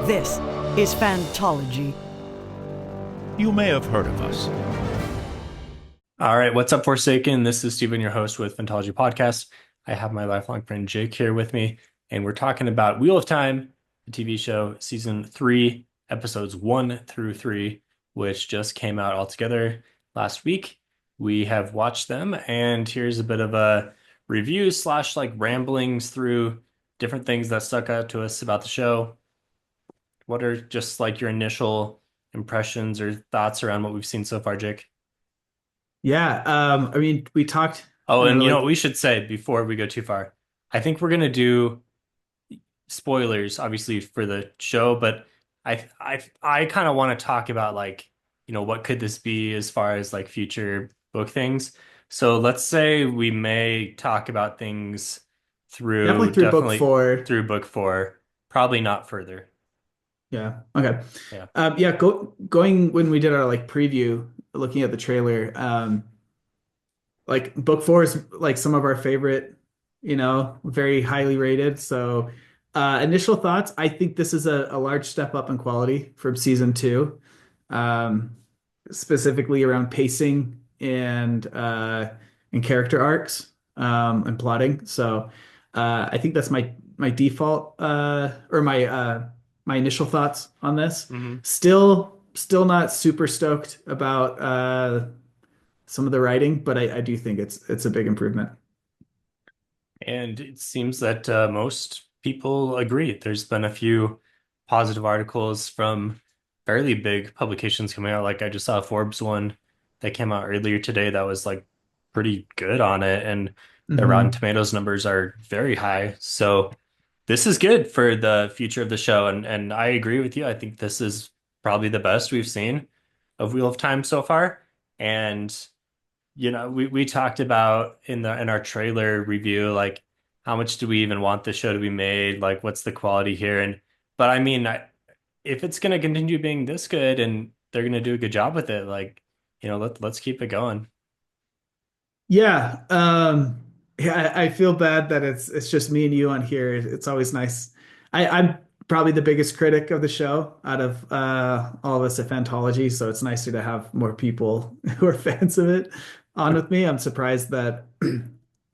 This is Fantology. You may have heard of us. All right, what's up, Forsaken? This is Steven, your host with Fantology Podcast. I have my lifelong friend Jake here with me, and we're talking about Wheel of Time, the TV show, season 3, episodes 1 through 3, which just came out all together last week. We have watched them, and here's a bit of a review slash like ramblings through different things that stuck out to us about the show. What are just like your initial impressions or thoughts around what we've seen so far, Jake? Yeah, I mean, we talked Oh, kind and of you know what like, we should say before we go too far? I think we're gonna do spoilers, obviously, for the show, but I kind of want to talk about like, what could this be as far as like future book things. So let's say we may talk about things definitely through through book definitely four. through book four, probably not further. Yeah, okay. Yeah. Yeah, going when we did our like preview, looking at the trailer, like book four is like some of our favorite, very highly rated. So, initial thoughts, I think this is a large step up in quality from season two, um, specifically around pacing and character arcs, and plotting. So, I think that's my default or my initial thoughts on this. Hmm. Still not super stoked about some of the writing, but I do think it's a big improvement. And it seems that most people agree. There's been a few positive articles from fairly big publications coming out. Like I just saw a Forbes one that came out earlier today that was like pretty good on it, and the Rotten Hmm. Tomatoes numbers are very high. So this is good for the future of the show, and I agree with you. I think this is probably the best we've seen of Wheel of Time so far. And we talked about in our trailer review, like how much do we even want the show to be made? Like, what's the quality here? And but I mean, if it's gonna continue being this good and they're gonna do a good job with it, like, let's keep it going. Yeah, yeah. I feel bad that it's just me and you on here. It's always nice. I'm probably the biggest critic of the show out of all of us at Fantology, so it's nicer to have more people who are fans of it on with me. I'm surprised that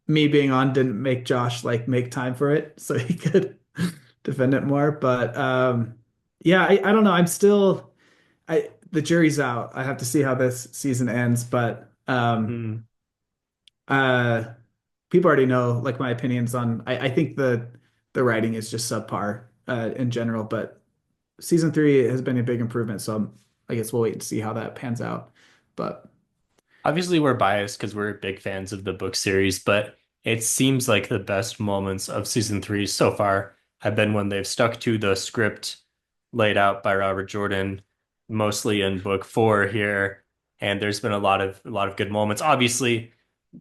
me being on didn't make Josh like make time for it so he could defend it more. But yeah, I don't know. I the jury's out. I have to see how this season ends, but Hmm. uh people already know like my opinions on I think the writing is just subpar in general, but season three has been a big improvement, so I guess we'll wait and see how that pans out. But Obviously, we're biased because we're big fans of the book series, but it seems like the best moments of season 3 so far have been when they've stuck to the script laid out by Robert Jordan, mostly in book 4 here. And there's been a lot of good moments. Obviously,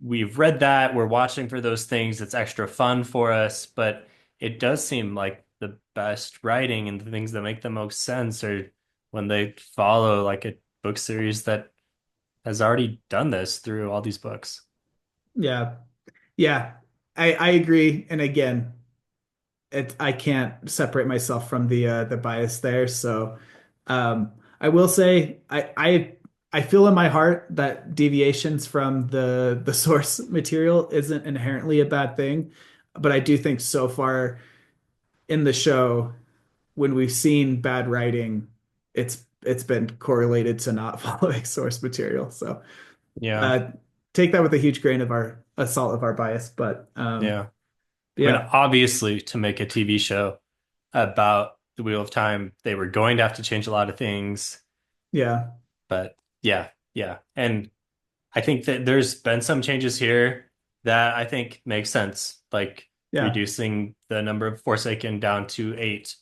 we've read that, we're watching for those things. It's extra fun for us, but it does seem like the best writing and the things that make the most sense are when they follow like a book series that has already done this through all these books. yeah, yeah, I agree. And again, I can't separate myself from the bias there. So I will say I feel in my heart that deviations from the source material isn't inherently a bad thing, but I do think so far in the show when we've seen bad writing, it's been correlated to not following source material. So Yeah, uh, take that with a huge grain of our salt of our bias. But yeah. I mean, yeah, obviously, to make a TV show about the Wheel of Time, they were going to have to change a lot of things. yeah, But yeah, yeah. And I think that there's been some changes here that I think make sense, like yeah, reducing the number of Forsaken down to 8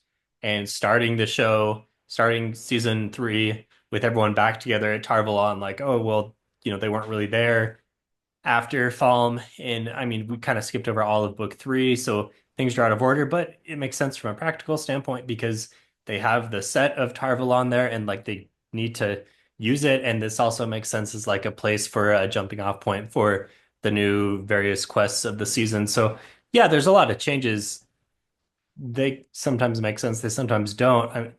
and starting the show, starting season 3 with everyone back together at Tarvalon, like, oh, well, they weren't really there after Falm. And I mean, we kind of skipped over all of book 3, so things are out of order, but it makes sense from a practical standpoint because they have the set of Tarvalon there and like they need to use it. And this also makes sense as like a place for a jumping off point for the new various quests of the season. So yeah, there's a lot of changes they sometimes make sense, they sometimes don't.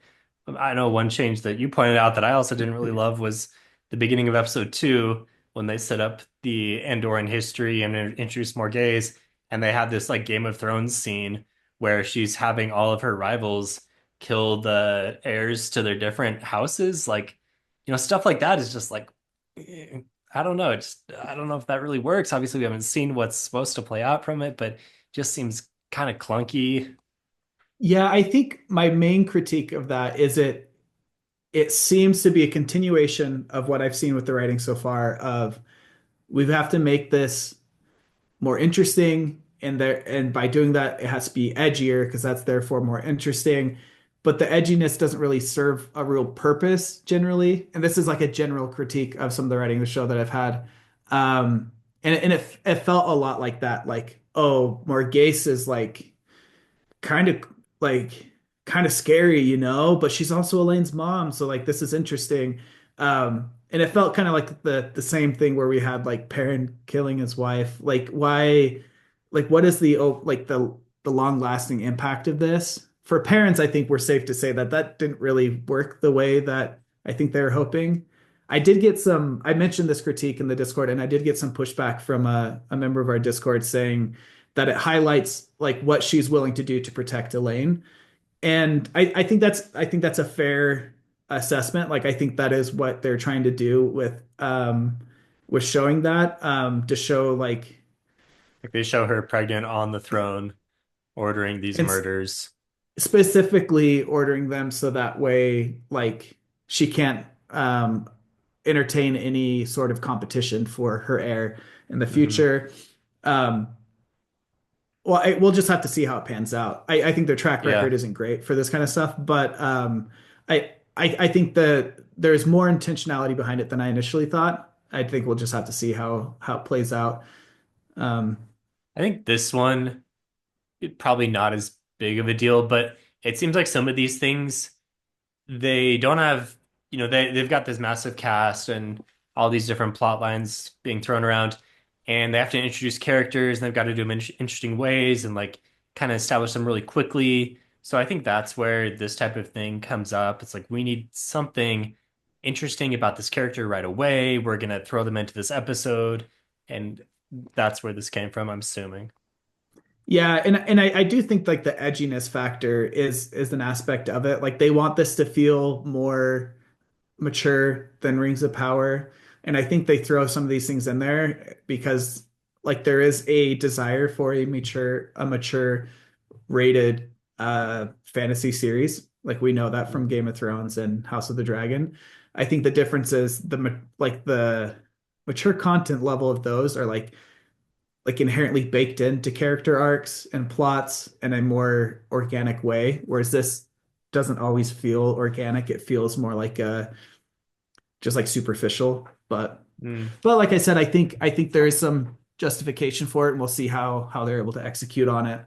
I know one change that you pointed out that I also didn't really love was the beginning of episode two when they set up the Andorian history and introduced more gays, and they had this like Game of Thrones scene where she's having all of her rivals kill the heirs to their different houses. Like, stuff like that is just like, I don't know. I don't know if that really works. Obviously, we haven't seen what's supposed to play out from it, but it just seems kind of clunky. Yeah, I think my main critique of that is it seems to be a continuation of what I've seen with the writing so far of we have to make this more interesting and by doing that it has to be edgier because that's therefore more interesting. But the edginess doesn't really serve a real purpose generally. And this is like a general critique of some of the writing of the show that I've had. And it felt a lot like that, like, oh, Morghese is like kind of like kind of scary, but she's also Elaine's mom, so like this is interesting. And it felt kind of like the same thing where we had like Perrin killing his wife. Like why, like what is the long lasting impact of this? For parents, I think we're safe to say that that didn't really work the way that I think they were hoping. I mentioned this critique in the Discord, and I did get some pushback from a member of our Discord saying that it highlights like what she's willing to do to protect Elaine. And I think that's a fair assessment. Like I think that is what they're trying to do with showing that, to show like Like they show her pregnant on the throne, ordering these and murders. specifically ordering them so that way like she can't entertain any sort of competition for her heir in the Hmm. future. Um, Well, we'll just have to see how it pans out. I think their track record Yeah. isn't great for this kind of stuff, but I think that there's more intentionality behind it than I initially thought. I think we'll just have to see how it plays out. Um, I think this one, probably not as big of a deal, but it seems like some of these things they don't have, they've got this massive cast and all these different plot lines being thrown around, and they have to introduce characters and they've got to do them in interesting ways and like kind of establish them really quickly. So I think that's where this type of thing comes up. It's like we need something interesting about this character right away. We're gonna throw them into this episode, and that's where this came from, I'm assuming. yeah, and I do think like the edginess factor is an aspect of it. Like they want this to feel more mature than Rings of Power, and I think they throw some of these things in there because like there is a desire for a mature rated fantasy series. Like we know that from Game of Thrones and House of the Dragon. I think the difference is the mature content level of those are like inherently baked into character arcs and plots in a more organic way, whereas this doesn't always feel organic. It feels more like just like superficial. Mm, But like I said, I think there is some justification for it, and we'll see how they're able to execute on it.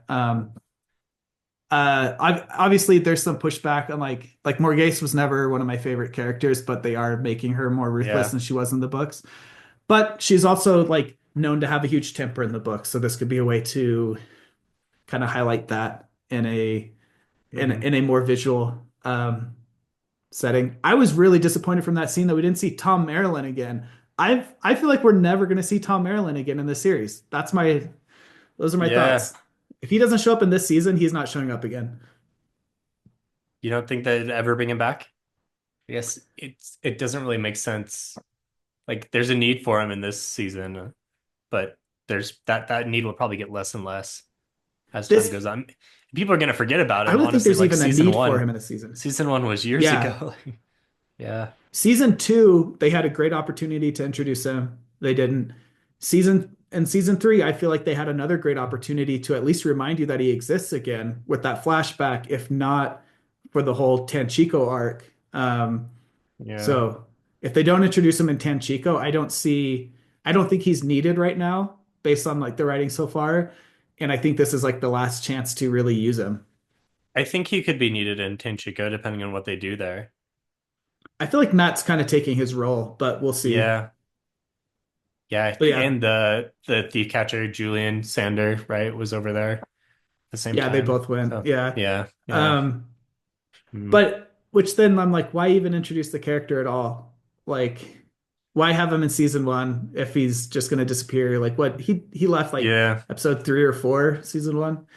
Obviously there's some pushback on like Morghese was never one of my favorite characters, but they are making her more ruthless yeah. than she was in the books. But she's also like known to have a huge temper in the book, so this could be a way to kind of highlight that in a Hmm. in a more visual setting. I was really disappointed from that scene that we didn't see Tom Maryland again. I feel like we're never going to see Tom Maryland again in this series. Those are my Yeah. thoughts. If he doesn't show up in this season, he's not showing up again. You don't think they'd ever bring him back? I guess it doesn't really make sense. Like there's a need for him in this season, but there's that need will probably get less and less as time This goes on. People are gonna forget about I him, don't think honestly, there's like even a season need for him one. in a season. Season one was years Yeah. ago. Yeah. Season two, they had a great opportunity to introduce him. They didn't. Season three, I feel like they had another great opportunity to at least remind you that he exists again with that flashback, if not for the whole Tanchico arc. Yeah. So if they don't introduce him in Tanchico, I don't think he's needed right now based on like the writing so far. And I think this is like the last chance to really use him. I think he could be needed in Tenchiko depending on what they do there. I feel like Matt's kind of taking his role, but we'll see. Yeah. Yeah. But yeah, And the thief catcher, Julian Sander, right, was over there. the same Yeah, they time. both win. So Yeah. yeah, yeah. Um, Mm. but which then I'm like, why even introduce the character at all? Like, why have him in season one if he's just gonna disappear? Like what he left like Yeah. episode 3 or 4, season one.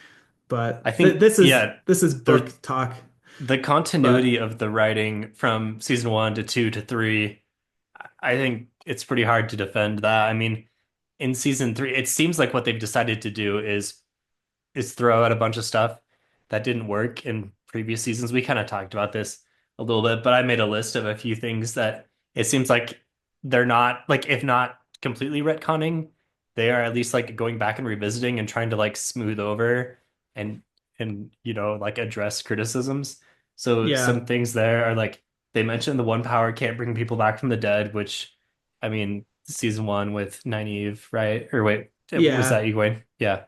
But I think yeah, this is the book talk. the But continuity of the writing from season one to two to three, I think it's pretty hard to defend that. I mean, in season three, it seems like what they've decided to do is throw out a bunch of stuff that didn't work in previous seasons. We kind of talked about this a little bit, but I made a list of a few things that it seems like they're not like, if not completely retconning, they are at least like going back and revisiting and trying to like smooth over and like address criticisms. So yeah, some things there are like they mentioned the one power can't bring people back from the dead, which I mean, season one with Nynaeve, right? Or wait, was that yeah, Egwene? Yeah.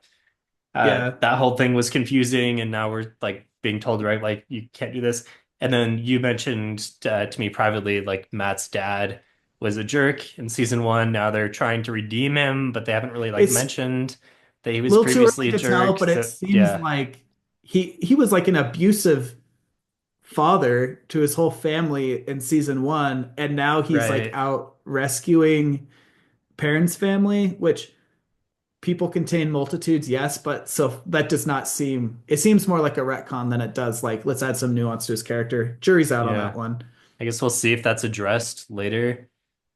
yeah. That whole thing was confusing, and now we're like being told, right, like you can't do this. And then you mentioned to me privately, like Matt's dad was a jerk in season one. Now they're trying to redeem him, but they haven't really like It's mentioned that he a was little too previously early a to tell, jerk. but it So seems yeah, like he was like an abusive father to his whole family in season one, and now he's like right. out rescuing parents' family, which people contain multitudes, yes, but so that does not seem, it seems more like a retcon than it does like let's add some nuance to his character. Jury's out on that Yeah. one. I guess we'll see if that's addressed later.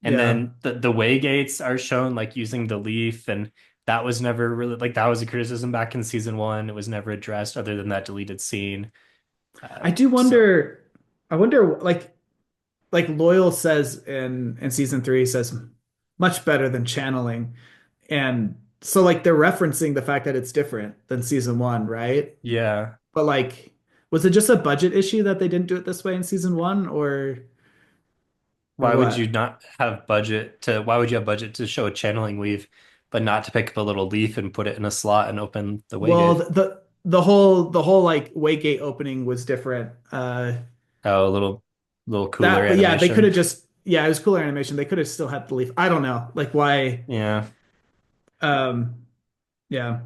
And Yeah. then the way gates are shown like using the leaf, and that was never really like that was a criticism back in season one. It was never addressed other than that deleted scene. I do So wonder, I wonder like Loyal says in season three says much better than channeling. And so like they're referencing the fact that it's different than season one, right? yeah, But like, was it just a budget issue that they didn't do it this way in season one or why would you what? not have budget to? Why would you have budget to show a channeling weave, but not to pick up a little leaf and put it in a slot and open the way Well, gate? the whole like Waygate opening was different. Oh, a little cooler That yeah, they could animation. have just yeah, it was cooler animation. They could have still had the leaf. I don't know. Like why Yeah. um yeah.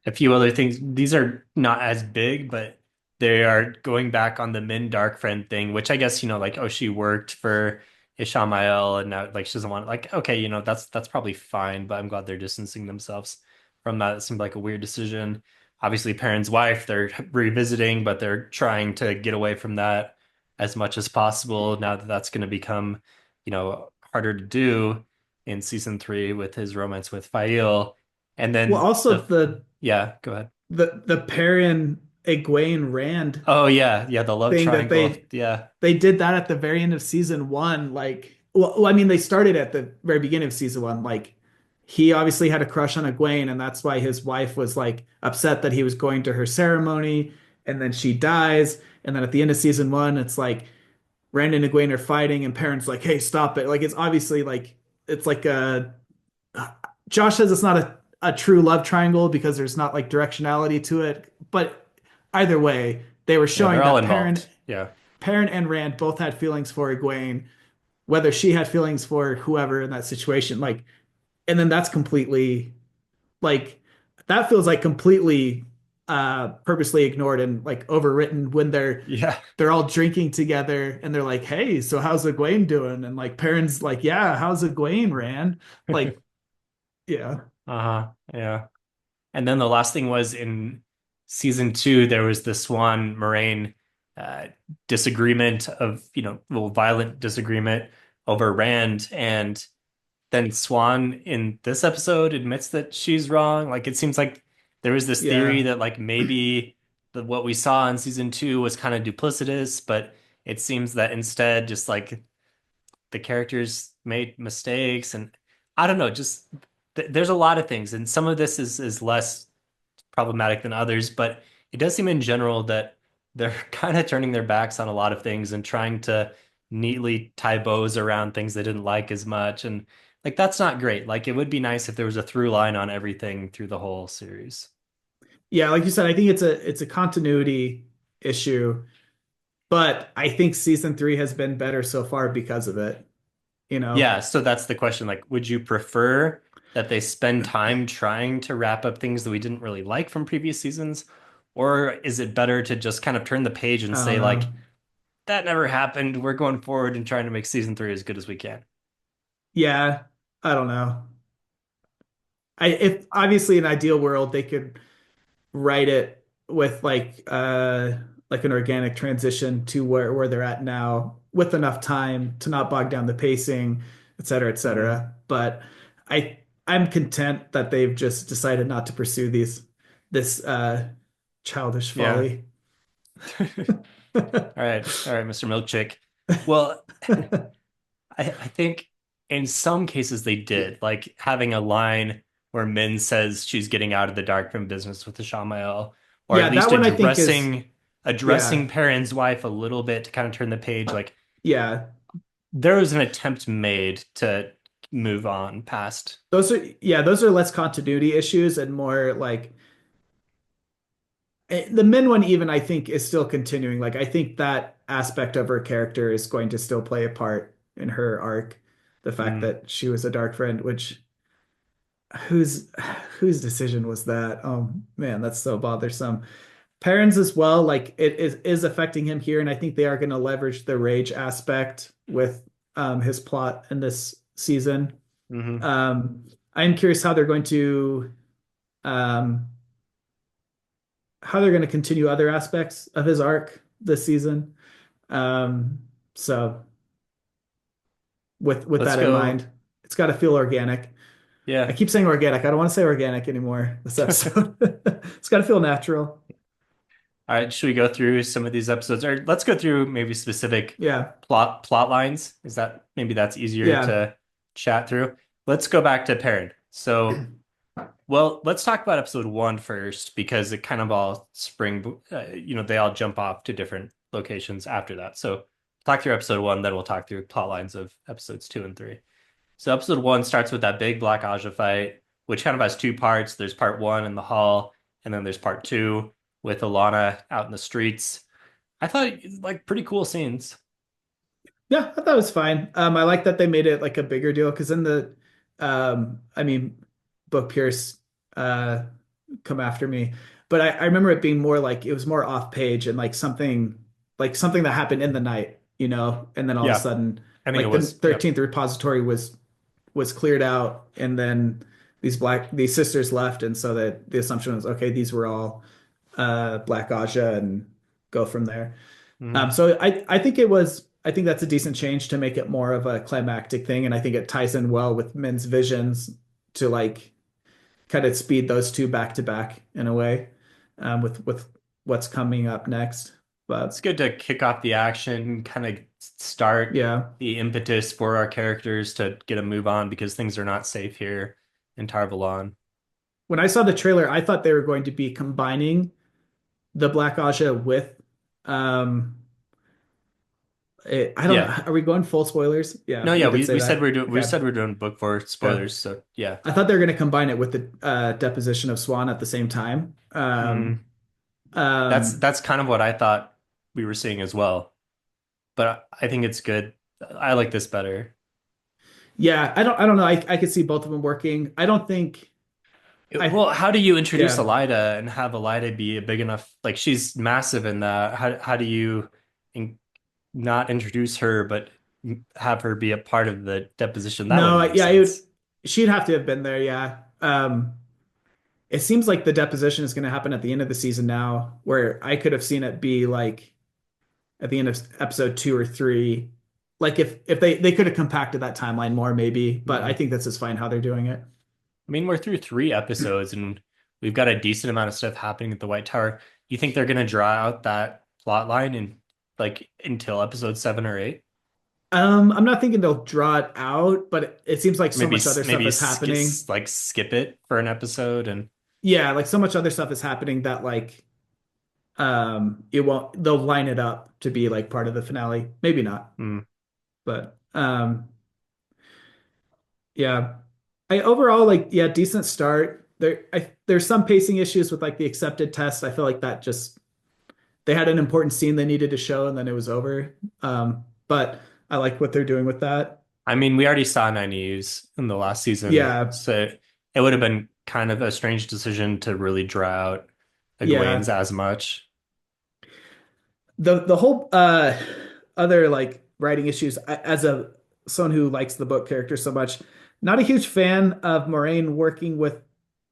A few other things. These are not as big, but they are going back on the Min Dark friend thing, which I guess, like, oh, she worked for Ishamael and now like she doesn't want like, okay, that's probably fine, but I'm glad they're distancing themselves from that. It seemed like a weird decision. Obviously, Perrin's wife, they're revisiting, but they're trying to get away from that as much as possible now that that's going to become, harder to do in season three with his romance with Fail. And Well, then also yeah, go ahead. the Perrin Egwene Rand Oh yeah, the love thing that triangle. they Yeah, they did that at the very end of season one. Like, well, I mean, they started at the very beginning of season one. Like, he obviously had a crush on Egwene, and that's why his wife was like upset that he was going to her ceremony, and then she dies. And then at the end of season one, it's like Rand and Egwene are fighting, and parents like, "Hey, stop it!" Like, it's obviously like it's like a Josh says it's not a true love triangle because there's not like directionality to it. But either way, they were yeah, showing they're all that involved. Yeah, Perrin and Rand both had feelings for Egwene, whether she had feelings for whoever in that situation. Like, and then that's completely like that feels like completely purposely ignored and like overwritten when yeah, they're all drinking together and they're like, "Hey, so how's Egwene doing?" And like Perrin's like, "Yeah, how's Egwene, Rand?" Like, yeah. yeah. And then the last thing was in season two, there was the Swan Moraine uh, disagreement of, well, violent disagreement over Rand, and then Swan in this episode admits that she's wrong. Like it seems like there was this theory Yeah. that like maybe what we saw in season two was kind of duplicitous, but it seems that instead just like the characters made mistakes, and I don't know, just there's a lot of things, and some of this is less problematic than others, but it does seem in general that they're kind of turning their backs on a lot of things and trying to neatly tie bows around things they didn't like as much. And like that's not great. Like it would be nice if there was a through line on everything through the whole series. Yeah, like you said, I think it's a continuity issue, but I think season three has been better so far because of it, you know. Yeah, so that's the question. Like, would you prefer that they spend time trying to wrap up things that we didn't really like from previous seasons? Or is it better to just kind of turn the page and I don't say, know. like, that never happened. We're going forward and trying to make season three as good as we can. Yeah, I don't know. If obviously in an ideal world they could write it with like an organic transition to where they're at now with enough time to not bog down the pacing, et cetera, et Mm, cetera. But I'm content that they've just decided not to pursue this childish yeah. folly. All right, Mr. Milkshake. Well, I think in some cases they did, like having a line where Min says she's getting out of the darkroom business with the Shamael, or at Yeah, that least one I think is addressing yeah, Perrin's wife a little bit to kind of turn the page. Like yeah. there was an attempt made to move on past. Those are less continuity issues and more like the Min one even I think is still continuing. Like I think that aspect of her character is going to still play a part in her arc. The fact Mm, that she was a dark friend, which whose whose decision was that? Oh man, that's so bothersome. Perrin's as well, like is affecting him here, and I think they are going to leverage the rage aspect with his plot in this season. hmm. Um, I'm curious um, how they're going to continue other aspects of his arc this season. Um, so with Let's that in go. mind, it's got to feel organic. I Yeah. keep saying organic. I don't want to say organic anymore this episode. It's got to feel natural. All right, should we go through some of these episodes, or let's go through maybe specific Yeah. plot lines? Is that maybe that's easier Yeah. to chat through? Let's go back to Perrin. So, well, let's talk about episode one first because it kind of all they all jump off to different locations after that. So, talk through episode one, then we'll talk through plot lines of episodes two and three. So, episode one starts with that big Black Aja fight, which kind of has two parts. There's part one in the hall, and then there's part two with Alana out in the streets. I thought like pretty cool scenes. Yeah, I thought it was fine. I like that they made it like a bigger deal because in I mean, Book Pierce, uh, come after me, but I remember it being more like it was more off page and like something that happened in the night, and then all of a Yeah, sudden, I think it like the was. Yep. 13th repository was cleared out, and then these sisters left, and so that the assumption was okay, these were all Black Aja and go from there. Hmm. So I think that's a decent change to make it more of a climactic thing, and I think it ties in well with Min's visions to like kind of speed those two back to back in a way, with what's coming up next. It's But good to kick off the action, kind of start yeah, the impetus for our characters to get a move on because things are not safe here in Tarvalon. when I saw the trailer, I thought they were going to be combining the Black Aja with um I don't know. Yeah. Are we going full spoilers? Yeah, No, yeah, we did say that. we Okay. said we're doing book four Yeah. spoilers, so yeah. I thought they were going to combine it with the deposition of Swan at the same time. Hmm. Um, That's kind of what I thought we were seeing as well. But I think it's good. I like this better. yeah, I don't know. I could see both of them working. I don't think I Well, how do you introduce yeah. Elida and have Elida be a big enough, like she's massive in that. How do you in, not introduce her, but have her be a part of the deposition? That No, wouldn't make yeah, sense. she'd have to have been there, yeah. It seems like the deposition is going to happen at the end of the season now, where I could have seen it be like at the end of episode 2 or 3. Like if they could have compacted that timeline more, maybe, but I Mm. think this is fine how they're doing it. I mean, we're through three episodes and we've got a decent amount of stuff happening at the White Tower. You think they're gonna draw out that plot line in like until episode seven or eight? I'm not thinking they'll draw it out, but it seems like so Maybe much other stuff is happening. like skip it for an episode and Yeah, like so much other stuff is happening that like it won't they'll line it up to be like part of the finale. Maybe not, mm, but yeah. I overall like yeah, decent start. There's some pacing issues with like the accepted test. I feel like that just they had an important scene they needed to show and then it was over. But I like what they're doing with that. I mean, we already saw Nynaeve's in the last season, Yeah, so it would have been kind of a strange decision to really draw out Egwene's yeah. as much. The whole other like writing issues as a someone who likes the book character so much, not a huge fan of Moraine working with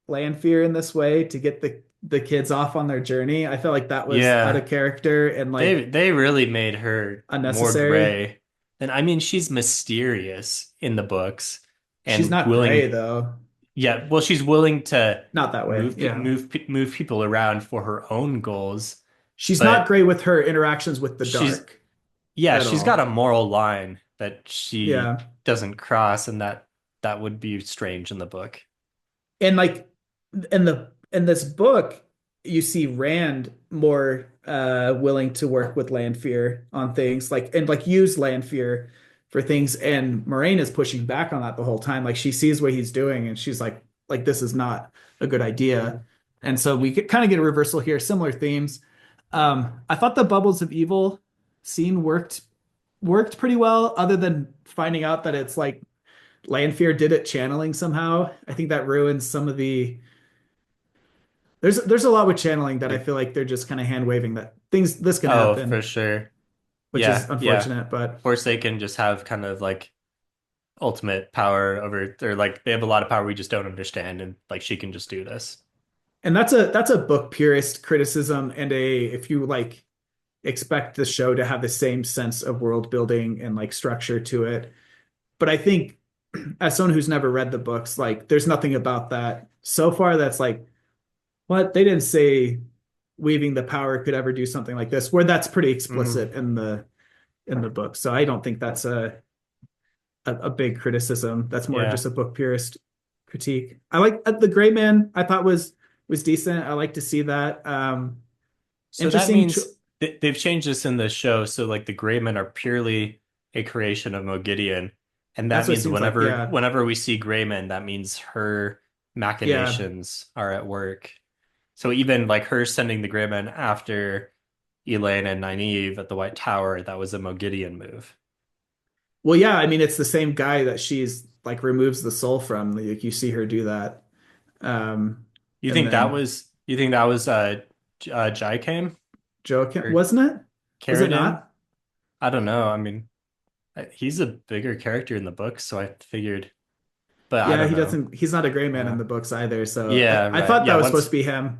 Lanfear in this way to get the kids off on their journey. I felt like that was out Yeah, of character and they like they really made her more unnecessary. gray. And I mean, she's mysterious in the books She's and not gray willing. though. Yeah, well, she's willing to Not that way. Yeah. move people around for her own goals, She's not but great with her interactions with the she's dark yeah, at she's got a all. moral line that she Yeah. doesn't cross, and that would be strange in the book. And like in this book, you see Rand more willing to work with Lanfear on things like and like use Lanfear for things and Moraine is pushing back on that the whole time. Like she sees what he's doing and she's like this is not a good idea. And so we kind of get a reversal here, similar themes. I thought the Bubbles of Evil scene worked pretty well, other than finding out that it's like Lanfear did it channeling somehow. I think that ruins some of the there's a lot with channeling that I Like, feel like they're just kind of hand waving that things this can oh, for happen, sure. which is Yeah. unfortunate. But Forsaken just have kind of like ultimate power over, or like they have a lot of power we just don't understand, and like she can just do this. and that's a book purist criticism and a if you like expect the show to have the same sense of world building and like structure to it. But I think as someone who's never read the books, like there's nothing about that so far that's like what they didn't say weaving the power could ever do something like this, where that's pretty Hmm. explicit in the book. So I don't think that's a big criticism. That's more Yeah. just a book purist critique. I like the Gray Man. I thought was decent. I like to see that. So that Interesting. means they've changed this in the show. So like the Gray Men are purely a creation of Mogideon, and that That's what it means seems like. Yeah, whenever we see Gray Men, that means her yeah. machinations are at work. So even like her sending the Gray Men after Elaine and Nynaeve at the White Tower, that was a Mogideon move. Well, yeah. I mean, it's the same guy that she's like removes the soul from. Like you see her do that. And then You think that was Jaikim Joe, or wasn't it? Was it Carradine? not? I don't know. I mean, he's a bigger character in the book, so I figured, but I Yeah, don't know. he's not a gray man in Yeah. the books either. So Yeah, I right. thought Yeah, that was supposed to once be him,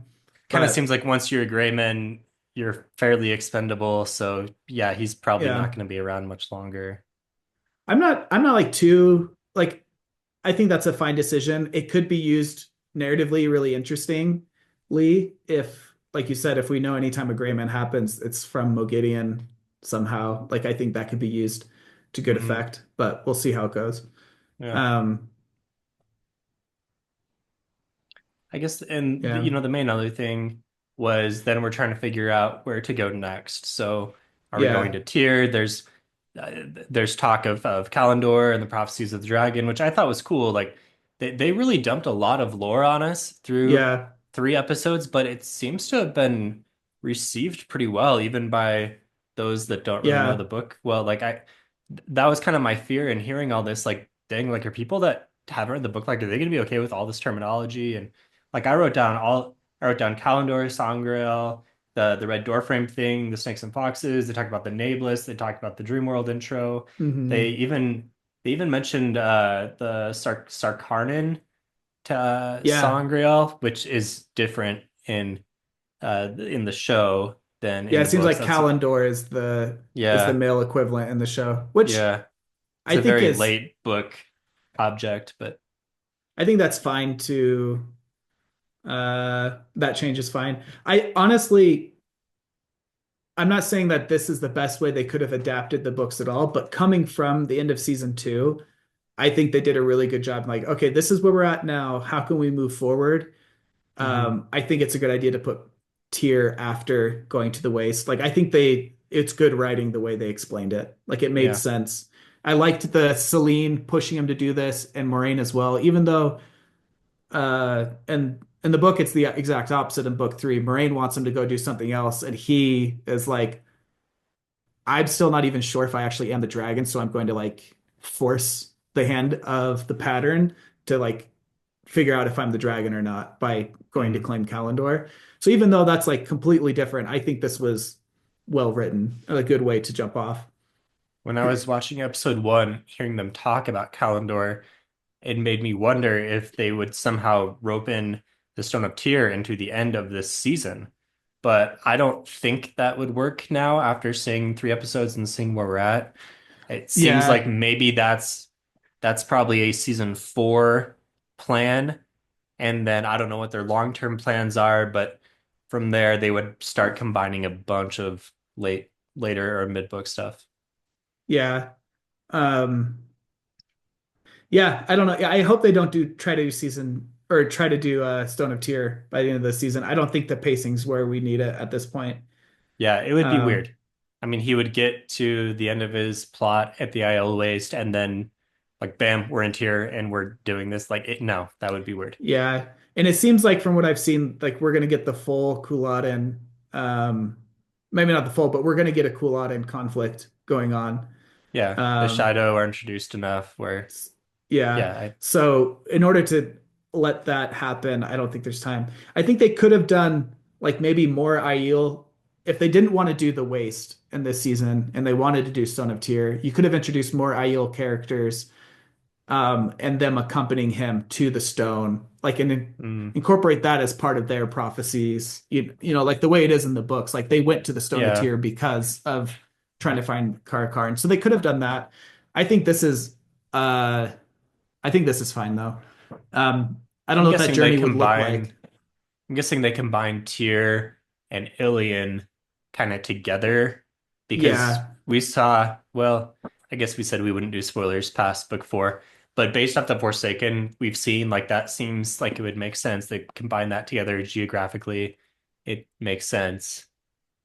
kind of seems but like once you're a gray man, you're fairly expendable. So yeah, he's probably not yeah, going to be around much longer. I'm not like too like I think that's a fine decision. It could be used narratively really interestingly if, like you said, if we know anytime a gray man happens, it's from Mogideon somehow. Like I think that could be used to good Hmm. effect, but we'll see how it goes. Yeah. Um, I guess, and yeah, the main other thing was then we're trying to figure out where to go next. So, are we going yeah, to Tyr? Uh, there's talk of Kalendor and the prophecies of the dragon, which I thought was cool. Like they really dumped a lot of lore on us through yeah, 3 episodes, but it seems to have been received pretty well, even by those that don't really know the yeah. book. Well, like that was kind of my fear in hearing all this. Like, dang, like are people that haven't read the book, like, are they going to be okay with all this terminology? And like I wrote down Kalendor, Sangreal, the red door frame thing, the snakes and foxes. They talked about the Nameless. They talked about the Dream World intro. They Hmm. even they even mentioned the Sarkarnan to Yeah. Sangreal, which is different in the show than Yeah, in it the seems books. like That's Kalendor is the yeah, male equivalent in the show, which yeah. It's I a think very is late book object, but I think that's fine to that change is fine. I honestly I'm not saying that this is the best way they could have adapted the books at all, but coming from the end of season two, I think they did a really good job. Like, okay, this is where we're at now. How can we move forward? mhm. I think it's a good idea to put Tyr after going to the waste. Like I think it's good writing the way they explained it. Like it made Yeah, sense. I liked the Celine pushing him to do this and Moraine as well, even though and in the book it's the exact opposite in book three. Moraine wants him to go do something else, and he is like, I'm still not even sure if I actually am the dragon, so I'm going to like force the hand of the pattern to like figure out if I'm the dragon or not by going to Mm. claim Kalendor. So even though that's like completely different, I think this was well written, a good way to jump off. When I was watching episode one, hearing them talk about Kalendor, it made me wonder if they would somehow rope in the Stone of Tyr into the end of this season. But I don't think that would work now after seeing three episodes and seeing where we're at. It seems like Yeah, maybe that's probably a season four plan. And then I don't know what their long-term plans are, but from there they would start combining a bunch of later or mid-book stuff. yeah. Um, yeah, I don't know. Yeah, I hope they don't do try to do season or try to do Stone of Tyr by the end of the season. I don't think the pacing's where we need it at this point. Yeah, it would be Um, weird. I mean, he would get to the end of his plot at the Isle Waste, and then, like, bam, we're in here and we're doing this. Like, no, that would be weird. yeah, and it seems like from what I've seen, like we're gonna get the full Kuladen, maybe not the full, but we're gonna get a Kuladen conflict going on. Yeah, the Um, Shadow are introduced enough where, Yeah. yeah, So in order to let that happen, I don't think there's time. I think they could have done like maybe more Aiel if they didn't want to do the waste in this season and they wanted to do Stone of Tyr. You could have introduced more Aiel characters, and them accompanying him to the stone, like and mm, incorporate that as part of their prophecies. You know, like the way it is in the books. Like they went to the Stone of yeah. Tyr because of trying to find Karakar, and so they could have done that. I think this is uh I think this is fine though. I don't I'm know what that guessing they journey would look like. combine. I'm guessing they combine Tyr and Ilian kind of together because Yeah, we saw, well, I guess we said we wouldn't do spoilers past book four, but based off the Forsaken, we've seen like that seems like it would make sense. They combine that together geographically. It makes sense.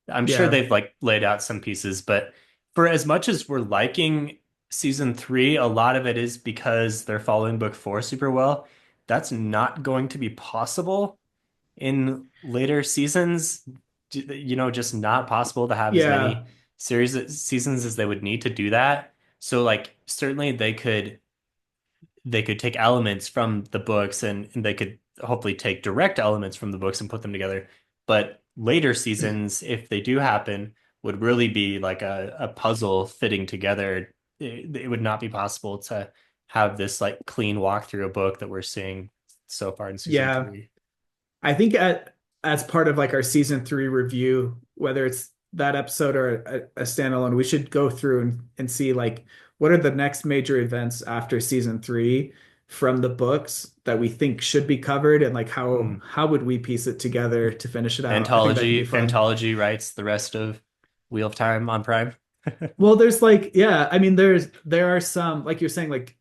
I'm sure yeah, they've like laid out some pieces, but for as much as we're liking season three, a lot of it is because they're following book four super well. That's not going to be possible in later seasons, just not possible to have as yeah, many seasons as they would need to do that. So like certainly they could take elements from the books and they could hopefully take direct elements from the books and put them together. But later seasons, if they do happen, would really be like a puzzle fitting together. It would not be possible to have this like clean walk through a book that we're seeing so far in season yeah. three. I think as part of like our season three review, whether it's that episode or a standalone, we should go through and see like what are the next major events after season three from the books that we think should be covered and like Hmm. how would we piece it together to finish it out? I think that could be fun. Anthology writes the rest of Wheel of Time on Prime. Well, there's like, yeah, I mean, there are some, like you're saying, like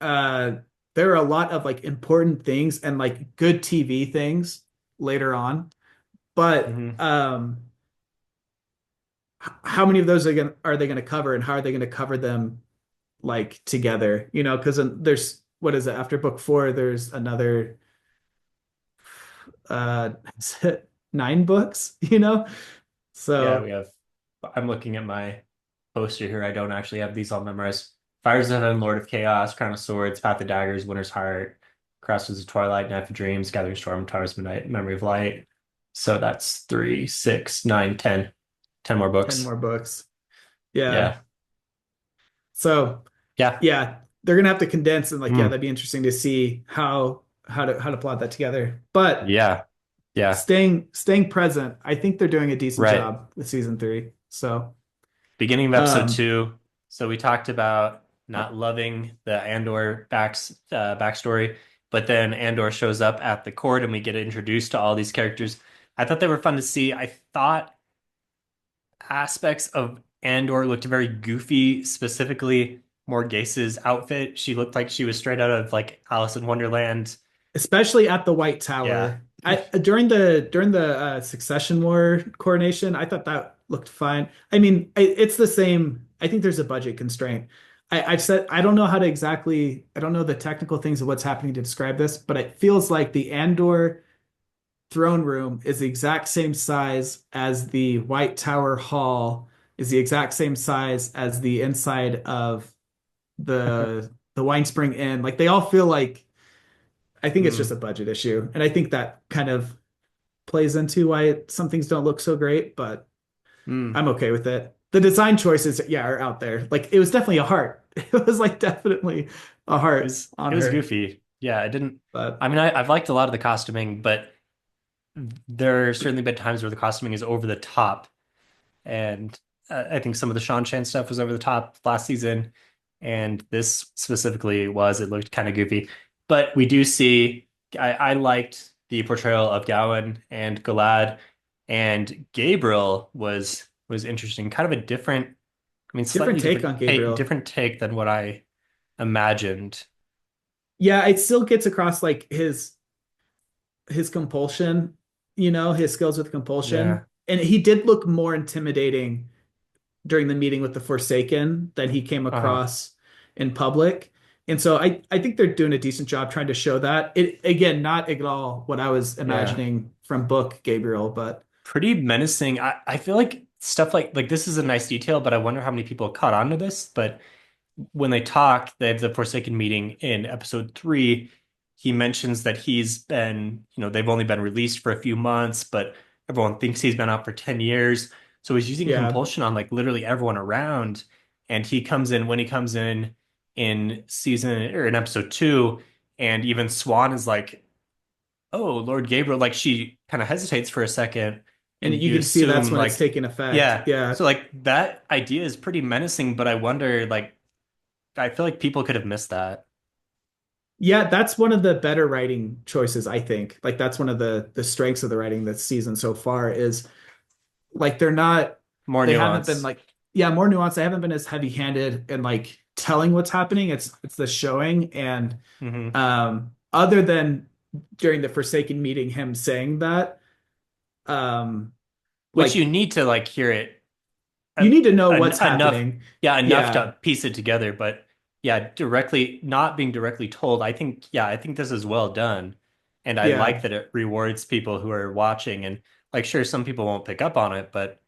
uh there are a lot of like important things and like good TV things later on. But Hmm. how many of those are they gonna cover and how are they gonna cover them like together? You know, because there's what is it after book four, there's another is it 9 books, you know? Yeah, So I'm looking at my poster here. I don't actually have these all memorized. Fires of Heaven, Lord of Chaos, Crown of Swords, Path of Daggers, Winter's Heart, Crosses of Twilight, Knife of Dreams, Gathering Storm, Towers of Midnight, Memory of Light. So that's 3, 6, 9, 10. 10 more 10 books. more books. Yeah. Yeah. So Yeah. yeah, they're gonna have to condense and like yeah, Mm. that'd be interesting to see how to plot that together. But Yeah. Yeah. staying present, I think they're doing a decent Right. job with season three. So Beginning of episode um two. So we talked about not loving the Andor backstory, but then Andor shows up at the court and we get introduced to all these characters. I thought they were fun to see. I thought aspects of Andor looked very goofy, specifically Morgase's outfit. She looked like she was straight out of like Alice in Wonderland. especially at the White Yeah. Tower. I during the Succession War coronation, I thought that looked fine. I mean, it's the same. I think there's a budget constraint. I've said I don't know how to exactly. I don't know the technical things of what's happening to describe this, but it feels like the Andor throne room is the exact same size as the White Tower Hall, is the exact same size as the inside of the Wine Spring Inn. Like they all feel like I think it's just Mm, a budget issue, and I think that kind of plays into why some things don't look so great. But mm. I'm okay with it. The design choices, yeah, are out there. Like it was definitely a heart. It was like definitely a heart It on was her. goofy. Yeah, I didn't. But I mean, I've liked a lot of the costuming, but there are certainly been times where the costuming is over the top, and I think some of the Sean Chan stuff was over the top last season, and this specifically was. It looked kind of goofy, but we do see. I liked the portrayal of Gowan and Galad, and Gabriel was interesting. Kind of a different, I mean, different slightly take on Gabriel. different take than what I imagined. Yeah, it still gets across like his compulsion, his skills with compulsion. Yeah. And he did look more intimidating during the meeting with the Forsaken than he came Uh-huh. across in public. And so I think they're doing a decent job trying to show that. It again, not at all what I was Yeah. imagining from book Gabriel, but Pretty menacing. I feel like stuff like this is a nice detail, but I wonder how many people caught on to this. But when they talk, they have the Forsaken meeting in episode 3. He mentions that they've only been released for a few months, but everyone thinks he's been out for 10 years. So he's using yeah. compulsion on like literally everyone around. And when he comes in season or in episode 2, and even Swan is like, oh, Lord Gabriel, like she kind of hesitates for a second, And and you you can see that's assume when it's like, taking effect. yeah. Yeah. So like that idea is pretty menacing, but I wonder, like, I feel like people could have missed that. Yeah, that's one of the better writing choices, I think. Like that's one of the strengths of the writing this season so far is like More they haven't been nuance. like yeah, more nuanced. They haven't been as heavy-handed in like telling what's happening. It's the showing and Hmm. other than during the Forsaken meeting him saying that um Which you like need to like hear it you en need to know what's enough, happening. yeah, enough Yeah. to piece it together. But yeah, directly not being directly told. I think this is well done, and I like Yeah. that it rewards people who are watching. And like, sure, some people won't pick up on it, but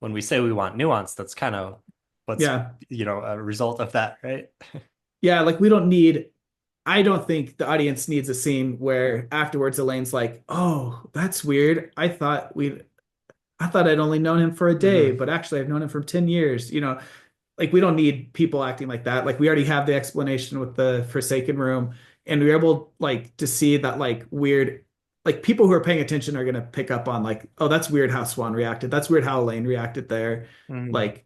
when we say we want nuance, that's kind of what's Yeah. a result of that, right? Yeah, like we don't need I don't think the audience needs a scene where afterwards Elaine's like, "Oh, that's weird. I thought I'd only known him for a day, Hmm. but actually I've known him for 10 years." Like we don't need people acting like that. Like we already have the explanation with the Forsaken Room, and we're able like to see that like weird like people who are paying attention are gonna pick up on like, "Oh, that's weird how Swan reacted. That's weird how Elaine reacted there." Hmm. Like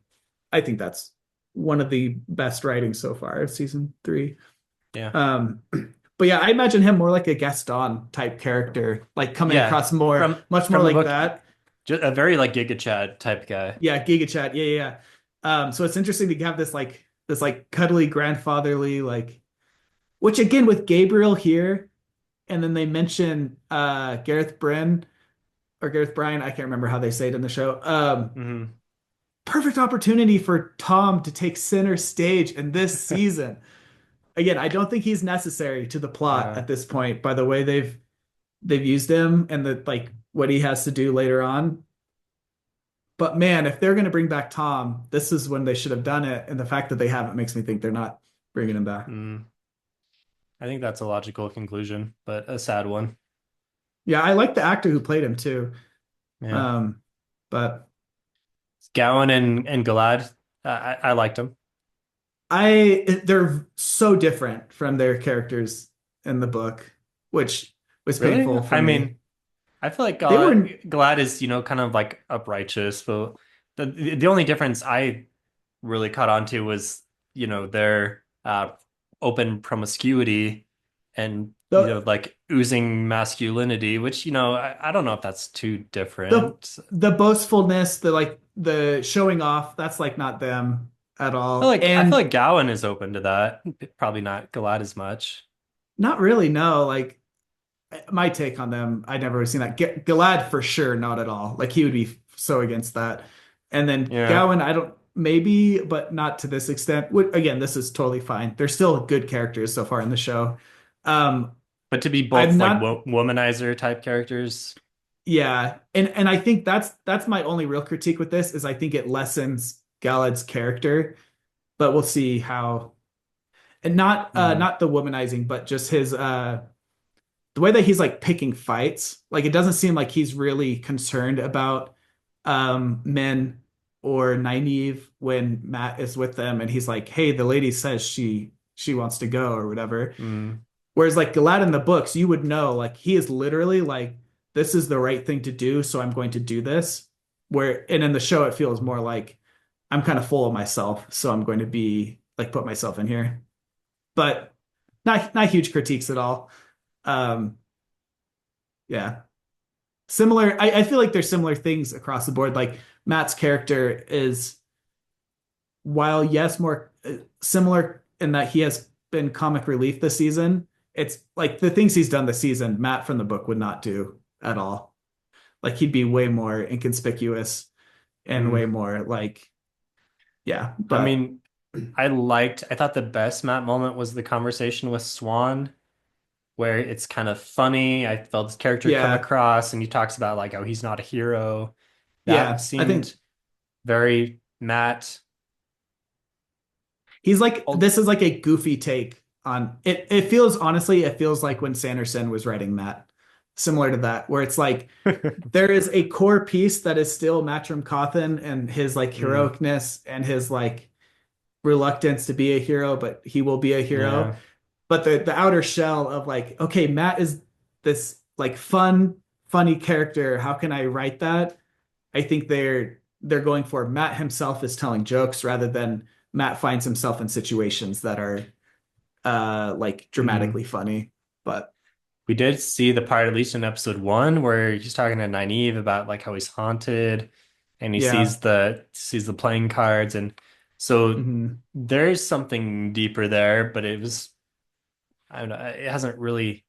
I think that's one of the best writing so far of season 3. Yeah. Um, but yeah, I imagine him more like a Gaston type character, like coming Yeah. across more, much more From the like book, that. just a very like Giga Chad type guy. Yeah, Giga Chat. Yeah, yeah, yeah. So it's interesting to have this like cuddly grandfatherly like, which again with Gabriel here, and then they mention Gareth Bryn or Gareth Bryan. I can't remember how they say it in the show. Hmm. Perfect opportunity for Tom to take center stage in this season. Again, I don't think he's necessary to the plot Uh, at this point by the way they've used him and the like what he has to do later on. But man, if they're going to bring back Tom, this is when they should have done it. And the fact that they haven't makes me think they're not bringing him back. mm, I think that's a logical conclusion, but a sad one. Yeah, I like the actor who played him too. Yeah. Um, but Gowan and Galad, I liked them. they're so different from their characters in the book, which was Really? painful for I me. mean, I feel like They were Galad is, kind of like uprighteous, but the only difference I really caught on to was, their open promiscuity and, the like oozing masculinity, which, I don't know if that's too the different. the boastfulness, the like the showing off, that's like not them at all. I feel And like Gowan is open to that. Probably not Galad as much. not really, no. Like my take on them, I never would have seen that. Galad for sure, not at all. Like he would be so against that. And then Yeah. Gowan, I don't maybe, but not to this extent. Again, this is totally fine. They're still good characters so far in the show. Um, But to be I'm both like not, womanizer type characters. yeah, and I think that's my only real critique with this is I think it lessens Galad's character, but we'll see how. And not the womanizing, but just his the way that he's like picking fights. Like it doesn't seem like he's really concerned about men or naive when Matt is with them and he's like, "Hey, the lady says she wants to go or whatever." Mm. Whereas like Galad in the books, you would know like he is literally like, "This is the right thing to do, so I'm going to do this." Where and in the show it feels more like I'm kind of full of myself, so I'm going to be like put myself in here. But not huge critiques at all. Um, yeah. Similar, I feel like there's similar things across the board. Like Matt's character is, while yes, more similar in that he has been comic relief this season, it's like the things he's done this season, Matt from the book would not do at all. Like he'd be way more inconspicuous and Mm. way more like, yeah, I but mean, I thought the best Matt moment was the conversation with Swan, where it's kind of funny. I felt his character come yeah, across and he talks about like, oh, he's not a hero. That yeah, I think seemed very Matt. he's like Oh, this is like a goofy take on it. It feels honestly, it feels like when Sanderson was writing Matt, similar to that, where it's like there is a core piece that is still Matrim Cawthon and his like mm, heroicness and his like reluctance to be a hero, but he will be a hero. yeah. But the outer shell of like, okay, Matt is this like funny character. How can I write that? I think they're going for Matt himself is telling jokes rather than Matt finds himself in situations that are like Mm. dramatically funny. But We did see the part, at least in episode one, where he's talking to Nynaeve about like how he's haunted and he yeah. sees the playing cards. And so Hmm. there's something deeper there, but I don't know, it hasn't really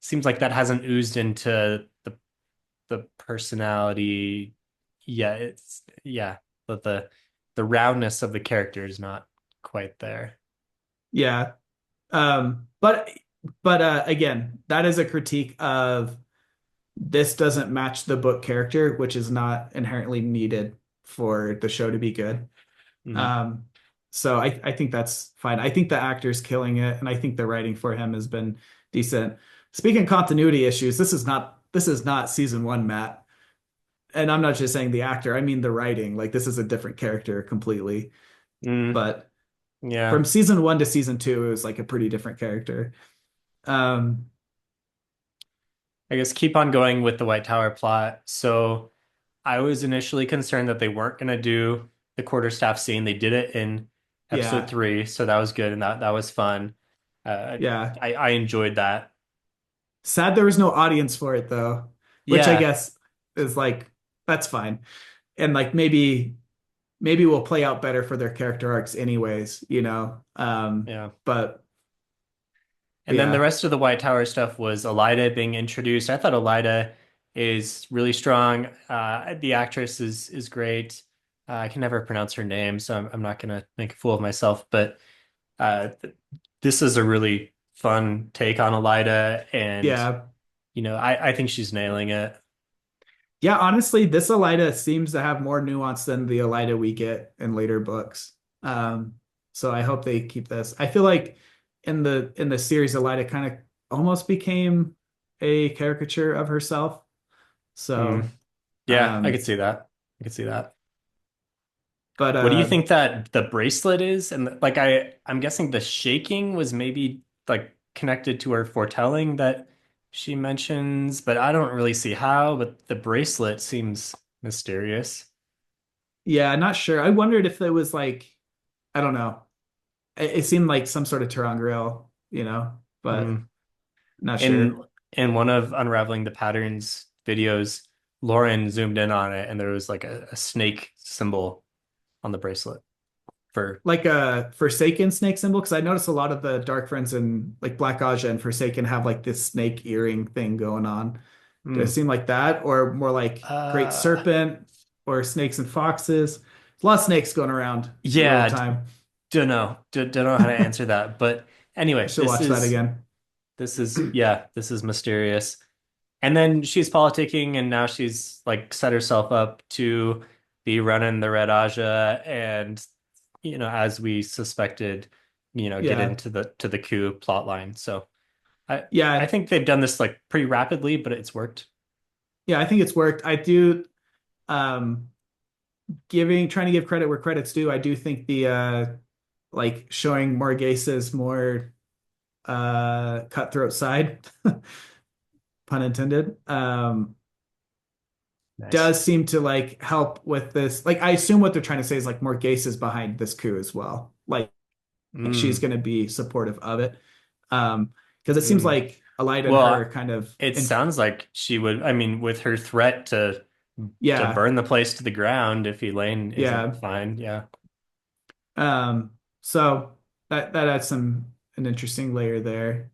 seems like that hasn't oozed into the personality yet. But the roundness of the character is not quite there. Yeah. But again, that is a critique of this doesn't match the book character, which is not inherently needed for the show to be good. Mm. Um, so I think that's fine. I think the actor's killing it, and I think the writing for him has been decent. Speaking of continuity issues, this is not season one, Matt. And I'm not just saying the actor, I mean the writing. Like this is a different character completely. Mm. But Yeah. from season one to season two, it was like a pretty different character. Um, I guess keep on going with the White Tower plot. So I was initially concerned that they weren't going to do the quarterstaff scene. They did it in episode yeah, 3, so that was good and that was fun. Uh, yeah. I enjoyed that. Sad there was no audience for it though, which I Yeah, guess is like that's fine. And like maybe will play out better for their character arcs anyways, you know. yeah. But And then the yeah, rest of the White Tower stuff was Elida being introduced. I thought Elida is really strong. The actress is great. I can never pronounce her name, so I'm not gonna make a fool of myself. But th this is a really fun take on Elida, and yeah. I think she's nailing it. Yeah, honestly, this Elida seems to have more nuance than the Elida we get in later books. Um, so I hope they keep this. I feel like in the series, Elida kind of almost became a caricature of herself. Mm, So, yeah, I could um, see that. I could see that. but What do you think that the bracelet is? And like I'm guessing the shaking was maybe like connected to her foretelling that she mentions, but I don't really see how, but the bracelet seems mysterious. yeah, not sure. I wondered if there was like, I don't know. It seemed like some sort of ter'angreal, but Mm. not sure. In one of Unraveling the Patterns videos, Lauren zoomed in on it and there was like a snake symbol on the bracelet for Like a Forsaken snake symbol, because I noticed a lot of the Dark Friends and like Black Aja and Forsaken have like this snake earring thing going on. Does it mm. seem like that, or more like Great uh Serpent, or Snakes and Foxes? There's a lot of snakes going around in Road yeah, Time. don't know. Don't know how to answer that. But I anyway, should watch that again. this is mysterious. And then she's politicking and now she's like set herself up to be running the Red Aja and as we suspected, get Yeah. into the coup plot line. So I Yeah. think they've done this like pretty rapidly, but it's worked. Yeah, I think it's worked. I do um giving trying to give credit where credit's due. I do think the like showing Morgase's more cutthroat side, pun intended, Nice. does seem to like help with this. Like I assume what they're trying to say is like Morgase is behind this coup as well. Like she's Mm, going to be supportive of it. Because it seems mm. like Elida and her Well, kind of it in sounds like she would. I mean, with her threat to yeah, burn the place to the ground if Elaine isn't yeah. fine. Yeah. So that adds an interesting layer there.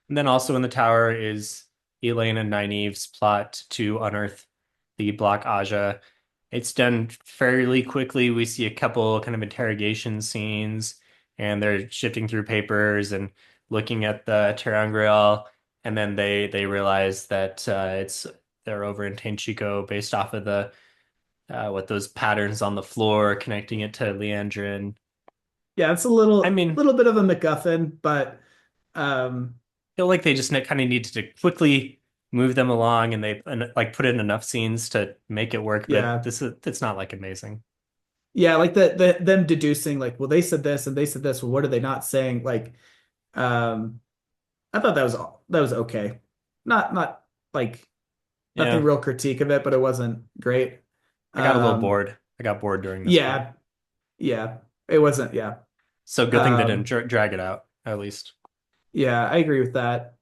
And then also in the tower is Elaine and Nynaeve's plot to unearth the Black Aja. It's done fairly quickly. We see a couple kind of interrogation scenes, and they're shifting through papers and looking at the Terangrial, and then they realize that it's they're over in Tenchiko based off of the what those patterns on the floor connecting it to Leandrin. Yeah, it's a I mean, little bit of a MacGuffin, but um, feel like they just kind of need to quickly move them along and like put in enough scenes to make it work, but yeah, it's not like amazing. yeah, like the them deducing like, well, they said this and they said this. Well, what are they not saying? Like, um, I thought that was okay. Not like nothing Yeah, real critique of it, but it wasn't great. I got a little Um, bored. I got bored during this part. yeah, yeah, it wasn't. Yeah, So good thing they didn't um, drag it out, at least. yeah, I agree with that.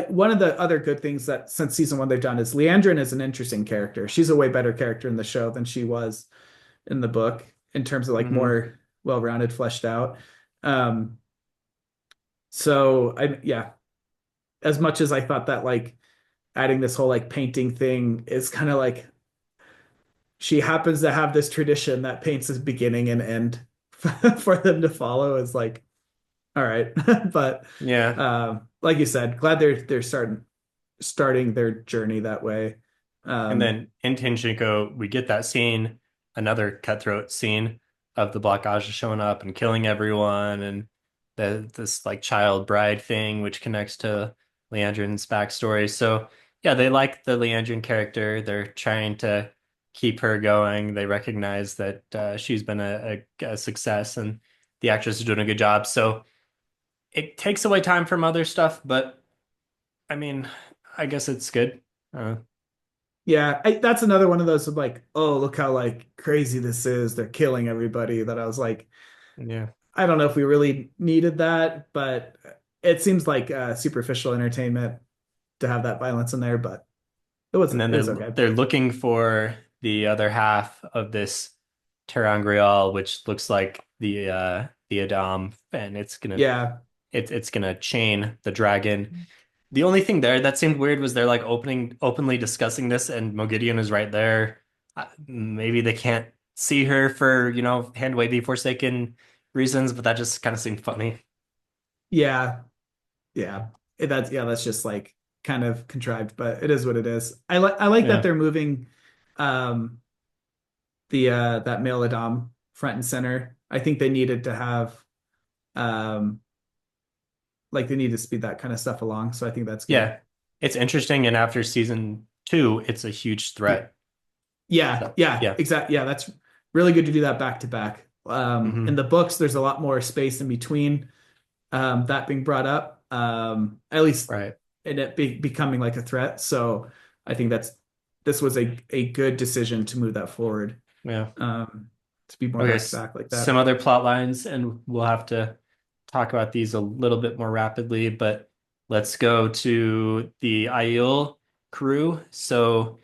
One of the other good things that since season one they've done is Leandrin is an interesting character. She's a way better character in the show than she was in the book in terms of like Hmm. more well-rounded, fleshed out. Um, so yeah, as much as I thought that like adding this whole like painting thing is kind of like she happens to have this tradition that paints as beginning and end for them to follow is like all right. But Yeah. like you said, glad they're starting their journey that way. And Um, then in Tinchinko, we get that scene, another cutthroat scene of the Black Aja showing up and killing everyone, and this like child bride thing, which connects to Leandrin's backstory. So yeah, they like the Leandrin character. They're trying to keep her going. They recognize that she's been a success, and the actress is doing a good job. So it takes away time from other stuff, but I mean, I guess it's good. Uh, yeah, that's another one of those of like, oh, look how like crazy this is. They're killing everybody. That I was like, yeah. I don't know if we really needed that, but it seems like superficial entertainment to have that violence in there. But And then it was okay. they're looking for the other half of this terangrial, which looks like the Adam, and Yeah, it's gonna chain the dragon. The only thing there that seemed weird was they're like openly discussing this, and Mogideon is right there. Maybe they can't see her for, hand wavy forsaken reasons, but that just kind of seemed funny. yeah, yeah. That's just like kind of contrived, but it is what it is. I like that Yeah. they're moving um the that male Adam front and center. I think they needed to have um like they need to speed that kind of stuff along. So I think that's good. Yeah. It's interesting, and after season two, it's a huge Yeah, threat. yeah, So yeah, yeah. exactly. Yeah, that's really good to do that back to back. In Hmm. the books, there's a lot more space in between that being brought up. At least Right. in it becoming like a threat. So I think this was a good decision to move that forward. Yeah. Um, to be more Okay, back to back like some that. other plot lines, and we'll have to talk about these a little bit more rapidly, but let's go to the Aiel crew. So,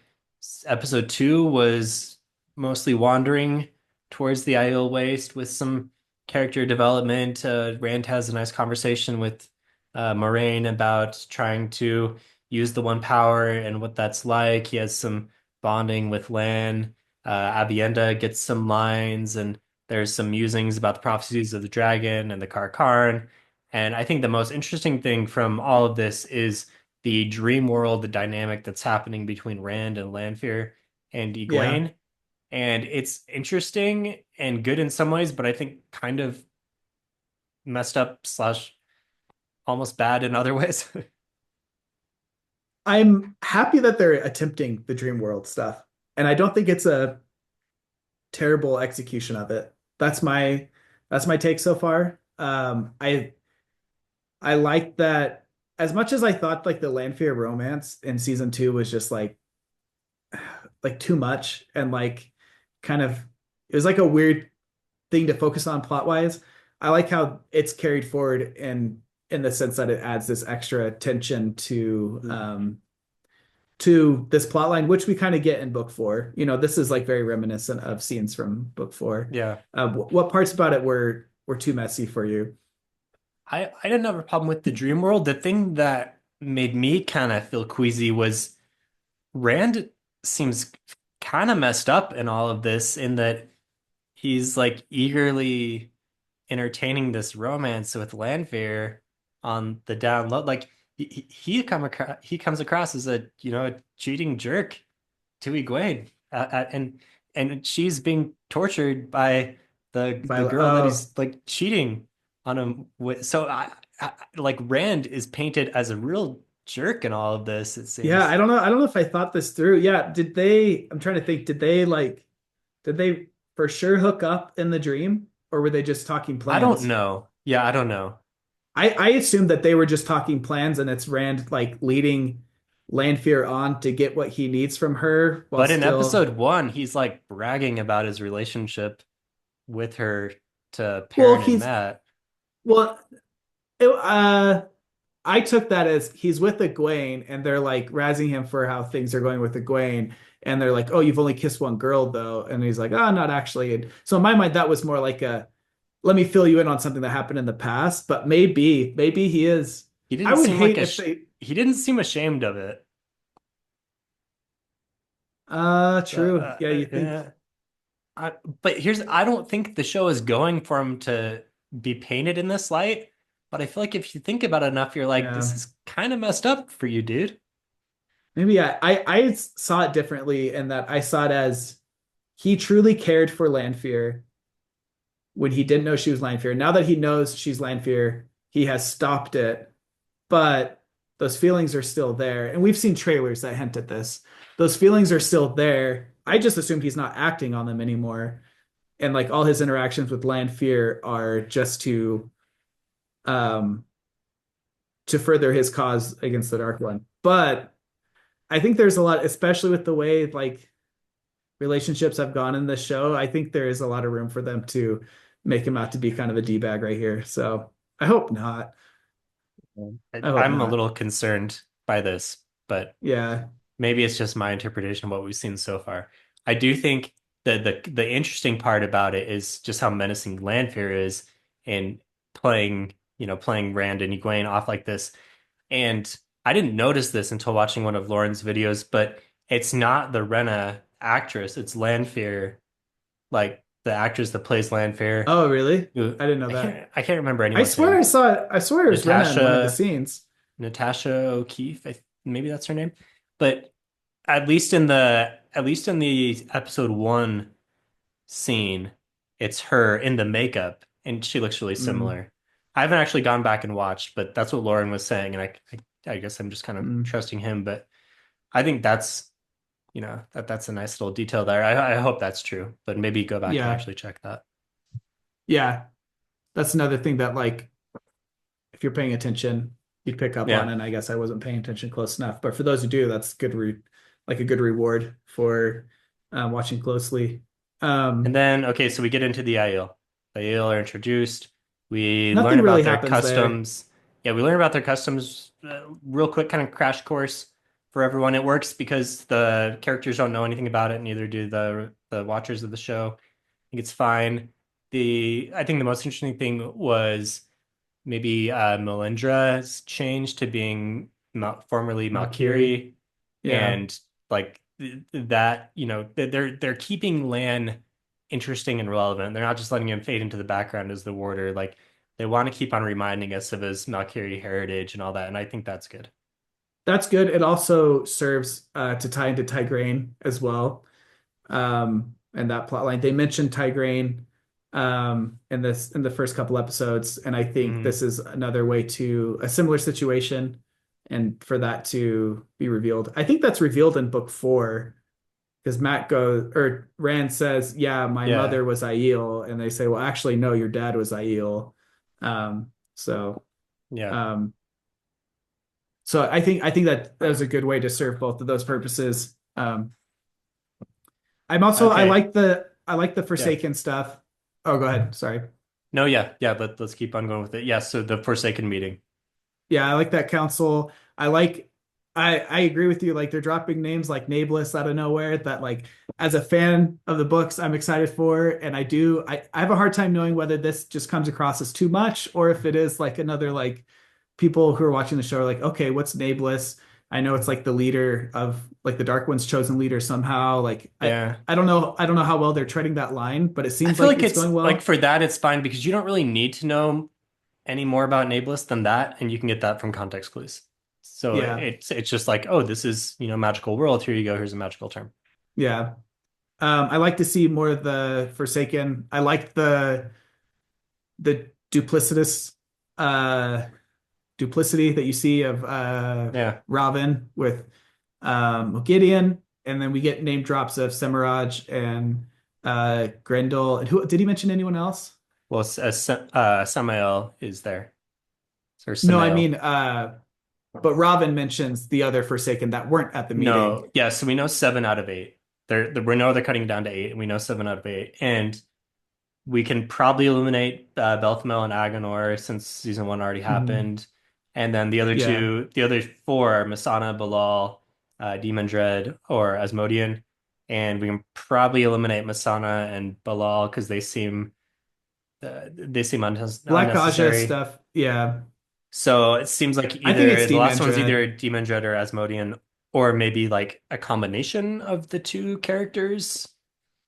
episode two was mostly wandering towards the Aiel Waste with some character development. Rand has a nice conversation with Moraine about trying to use the one power and what that's like. He has some bonding with Lan. Abienda gets some lines, and there's some musings about the prophecies of the dragon and the Karkarn. And I think the most interesting thing from all of this is the dream world, the dynamic that's happening between Rand and Lanfear and Yeah. Egwene. And it's interesting and good in some ways, but I think kind of messed up slash almost bad in other ways. I'm happy that they're attempting the dream world stuff, and I don't think it's a terrible execution of it. That's my take so far. I like that as much as I thought like the Lanfear romance in season two was just like too much and like kind of it was like a weird thing to focus on plot wise. I like how it's carried forward in the sense that it adds this extra tension to this plot line, which we kind of get in book four. This is like very reminiscent of scenes from book four. Yeah. What parts about it were too messy for you? I didn't have a problem with the dream world. The thing that made me kind of feel queasy was Rand seems kind of messed up in all of this in that he's like eagerly entertaining this romance with Lanfear on the down low. Like he comes across as a a cheating jerk to Egwene, and she's being tortured by the girl that Oh, he's like cheating on him with. So like Rand is painted as a real jerk in all of this, it yeah, seems. I don't know if I thought this through. Yeah, I'm trying to think, did they for sure hook up in the dream or were they just talking I don't plans? know. Yeah, I don't know. I assumed that they were just talking plans and it's Rand like leading Lanfear on to get what he needs from her while But in still, episode one, he's like bragging about his relationship with her to well, Perrin and Matt. well, I took that as he's with Egwene and they're like razzing him for how things are going with Egwene. And they're like, oh, you've only kissed one girl though. And he's like, oh, not actually. And so in my mind, that was more like let me fill you in on something that happened in the past. But maybe he is. He I didn't would seem like hate a if sh they, he didn't seem ashamed of it. true. Yeah, you think, Yeah. But I don't think the show is going for him to be painted in this light. But I feel like if you think about it enough, you're like, this yeah, is kind of messed up for you, dude. maybe I saw it differently in that I saw it as he truly cared for Lanfear when he didn't know she was Lanfear. Now that he knows she's Lanfear, he has stopped it, but those feelings are still there. And we've seen trailers that hint at this. Those feelings are still there. I just assumed he's not acting on them anymore. And like all his interactions with Lanfear are just um to further his cause against the Dark One. But I think there's a lot, especially with the way like relationships have gone in this show. I think there is a lot of room for them to make him out to be kind of a D-bag right here. So I hope not. I hope I'm a not. little concerned by this, but Yeah. maybe it's just my interpretation of what we've seen so far. I do think that the interesting part about it is just how menacing Lanfear is in playing Rand and Egwene off like this. And I didn't notice this until watching one of Lauren's videos, but it's not the Rena actress, it's Lanfear, like the actress that plays Lanfear. Oh, really? Who I didn't know I that. can't remember I anyone's swear name. I saw it. I swear it was Rena in one of the Natasha scenes. Natasha O'Keefe, maybe that's her name. But at least in the episode one scene, it's her in the makeup, and she looks really Mm, similar. I haven't actually gone back and watched, but that's what Lauren was saying, and I guess I'm just kind of mm. trusting him. But I think that's a nice little detail there. I hope that's true, but maybe go back and Yeah. actually check that. Yeah. That's another thing that like if you're paying attention, you'd pick up on. Yeah. And I guess I wasn't paying attention close enough. But for those who do, that's like a good reward for watching closely. And then, okay, so we get into the Aiel. The Aiel are introduced. We learn Nothing really about their happens there. customs. Yeah, we learn about their customs real quick, kind of crash course for everyone. It works because the characters don't know anything about it, neither do the watchers of the show. I think it's fine. I think the most interesting thing was maybe Melindra's change to being formerly Valkyrie. Valkyrie, Yeah. and like that, they're keeping Lan interesting and relevant. They're not just letting him fade into the background as the warder. Like they want to keep on reminding us of his Valkyrie heritage and all that, and I think that's good. That's good. It also serves to tie into Tigraine as well. and that plot line. They mentioned Tigraine in the first couple episodes, and I think Hmm. this is another way to a similar situation and for that to be revealed. I think that's revealed in book four because Matt goes or Rand says, "Yeah, my Yeah. mother was Aiel," and they say, "Well, actually, no, your dad was Aiel." So Yeah. um, I think that that was a good way to serve both of those purposes. Okay. I like the Yeah. Forsaken stuff. Oh, go ahead. Sorry. No, yeah. Yeah, let's keep on going with it. Yeah, so the Forsaken meeting. Yeah, I like that council. I agree with you. Like they're dropping names like Nameless out of nowhere that like as a fan of the books, I'm excited for. And I have a hard time knowing whether this just comes across as too much or if it is like another like people who are watching the show are like, okay, what's Nameless? I know it's like the leader of like the Dark One's chosen leader somehow. Yeah. I don't know how well they're treading that line, but it I seems feel like like it's it's going like well. for that it's fine because you don't really need to know any more about Nameless than that, and you can get that from context clues. So Yeah. it's just like, oh, this is, magical world. Here you go. Here's a magical term. Yeah. I like to see more of the Forsaken. I like the uh duplicity that you see of Yeah. Robin with Gideon, and then we get name drops of Semiraj and Grendel. And who did he mention anyone else? Well, Samael is there. Or No, I Samael. mean but Robin mentions the other Forsaken that weren't at the meeting. No. Yeah, so we know 7 out of 8. We know they're cutting down to 8, and we know 7 out of 8. And we can probably eliminate Belthamel and Agonor since season 1 already Mhm. happened. And then Yeah. the other four are Masana, Balal, Demon Dread, or Asmodean. And we can probably eliminate Masana and Balal because they seem Black Aja unnecessary. stuff. Yeah. So it seems like I think it's either the last Demon one's either Dread. Demon Dread or Asmodean, or maybe like a combination of the two characters.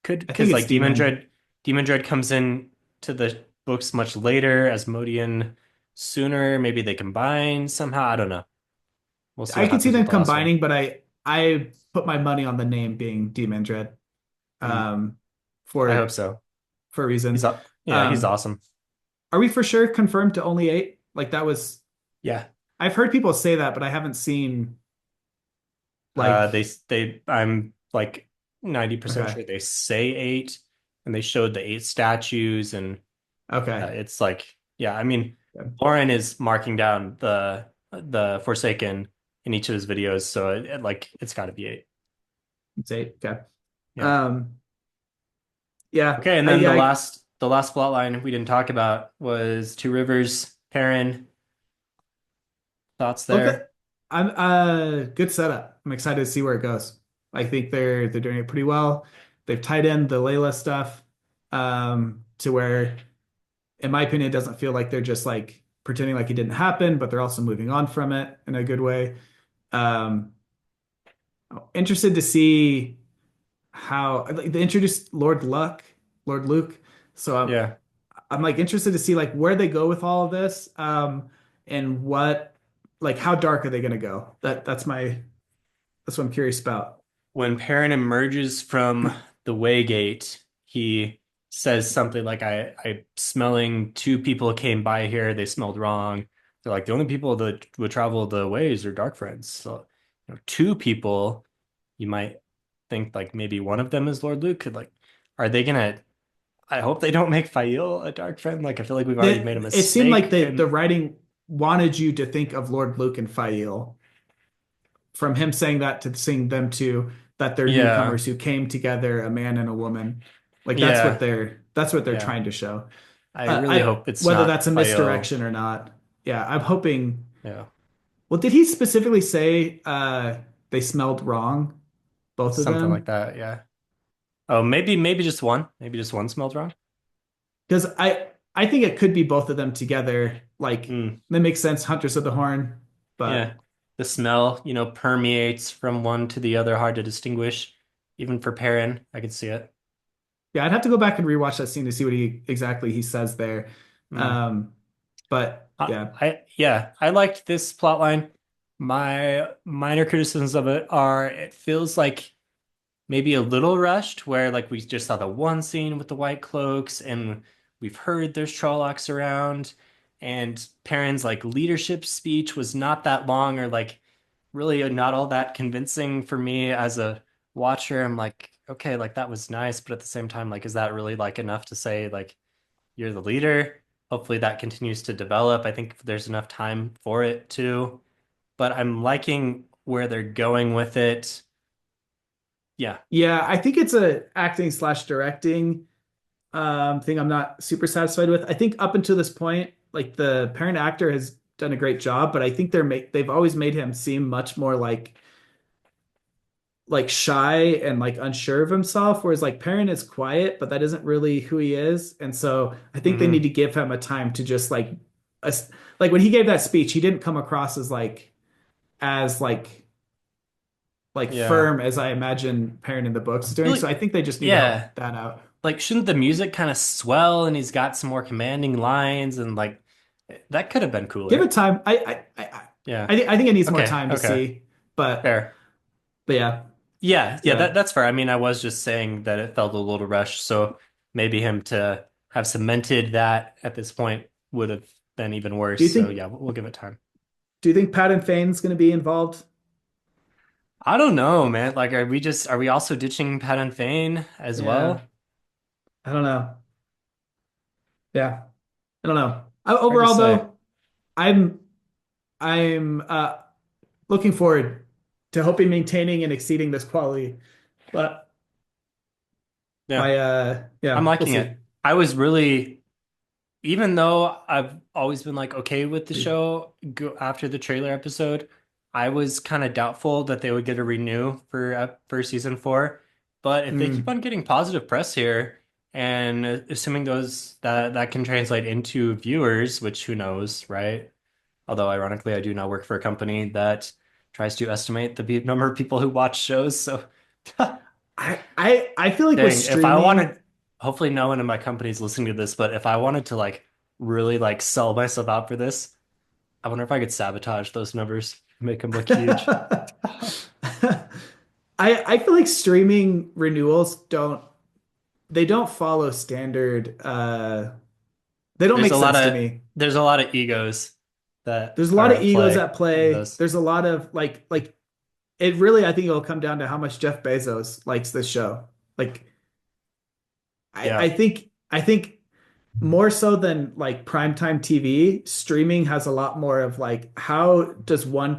Could I think because it's like Demon. Demon Dread comes in to the books much later, Asmodean sooner. Maybe they combine somehow. I don't know. We'll see I what could see happens with them the last one. combining, but I put my money on the name being Demon Dread. Mm, Um, I hope for so. a reason. Yeah, he's Um, awesome. are we for sure confirmed to only eight? Like that was Yeah. I've heard people say that, but I haven't seen like I'm like 90% okay. sure they say 8, and they showed the 8 statues, and Okay. it's like, yeah, I mean, Yeah. Lauren is marking down the Forsaken in each of his videos, so like it's got to be 8. It's eight. Okay. Yeah. Um, yeah. Okay, and I, then yeah, the last plot line we didn't talk about was Two Rivers, Perrin. Thoughts okay. there? I'm good setup. I'm excited to see where it goes. I think they're doing it pretty well. They've tied in the Layla stuff to where in my opinion, it doesn't feel like they're just like pretending like it didn't happen, but they're also moving on from it in a good way. Um, interested to see how like, they introduced Lord Luke. So Yeah. I'm like interested to see like where they go with all of this, and what like how dark are they going to go? That's what I'm curious about. When Perrin emerges from the Waygate, he says something like, I'm smelling 2 people came by here. They smelled wrong. They're like, the only people that would travel the ways are dark friends. So, 2 people, you might think like maybe one of them is Lord Luke. Like, are they gonna? I hope they don't make Fael a dark friend. Like, I feel like we've already made a It seemed like mistake. the And writing wanted you to think of Lord Luke and Fael from him saying that to seeing them two that they're yeah, newcomers who came together, a man and a woman. Like yeah, that's what they're yeah. trying to show. I really I hope it's whether not that's a Fael. misdirection or not. Yeah, I'm hoping. Yeah, Well, did he specifically say they smelled wrong, both of something like them? that. Yeah. Oh, maybe just one. Maybe just one smelled wrong. Because I think it could be both of them together. Like Mm, that makes sense, Hunters of the Horn. yeah. But The smell, permeates from one to the other, hard to distinguish. Even for Perrin, I could see it. yeah, I'd have to go back and rewatch that scene to see what he exactly he says there. Mm. Um, but yeah. Yeah, I liked this plot line. My minor criticisms of it are it feels like maybe a little rushed, where like we just saw the one scene with the white cloaks, and we've heard there's Trollocs around, and Perrin's like leadership speech was not that long, or like really not all that convincing for me as a watcher. I'm like, okay, like that was nice, but at the same time, like, is that really like enough to say like you're the leader? Hopefully that continues to develop. I think there's enough time for it too, but I'm liking where they're going with it. Yeah. Yeah, I think it's a acting slash directing thing I'm not super satisfied with. I think up until this point, like the parent actor has done a great job, but I think they've always made him seem much more like shy and like unsure of himself, whereas like parent is quiet, but that isn't really who he is. And so I think they need Hmm. to give him a time to just as like when he gave that speech, he didn't come across as like Yeah. firm as I imagine parent in the books is doing. So Really, I think they just need to help yeah. that out. Like, shouldn't the music kind of swell and he's got some more commanding lines and like that could have been Give it cooler. time. Yeah. I think it needs more Okay. time to Okay. see, but Fair. yeah, Yeah. Yeah. yeah. That's fair. I mean, I was just saying that it felt a little rushed. So maybe him to have cemented that at this point would have been even Do worse. you So think yeah, we'll give it time. do you think Pat Fane's going to be involved? I don't know, man. Like, are we also ditching Pat and Fane as Yeah, well? I don't know. Yeah, I don't know. Hard to Overall, say. though, I'm I'm looking forward to hoping maintaining and exceeding this quality. But Yeah. I'm yeah, we'll liking see. it. I was really even though I've always been like okay with the show after the trailer episode, I was kind of doubtful that they would get a renew for season four. But if they keep Mm. on getting positive press here, and assuming that can translate into viewers, which who knows, right? Although ironically, I do now work for a company that tries to estimate the number of people who watch shows. So, I feel like with dang, if I streaming, wanted, hopefully no one in my company is listening to this, but if I wanted to like really like sell myself out for this, I wonder if I could sabotage those numbers, make them look huge. I feel like streaming renewals don't follow standard they don't There's make a lot sense to of me. there's a lot of egos that There's a lot are of at egos play at in play. those. There's a lot of like it really I think it'll come down to how much Jeff Bezos likes this show. Like Yeah, I think more so than like primetime TV, streaming has a lot more of like how does one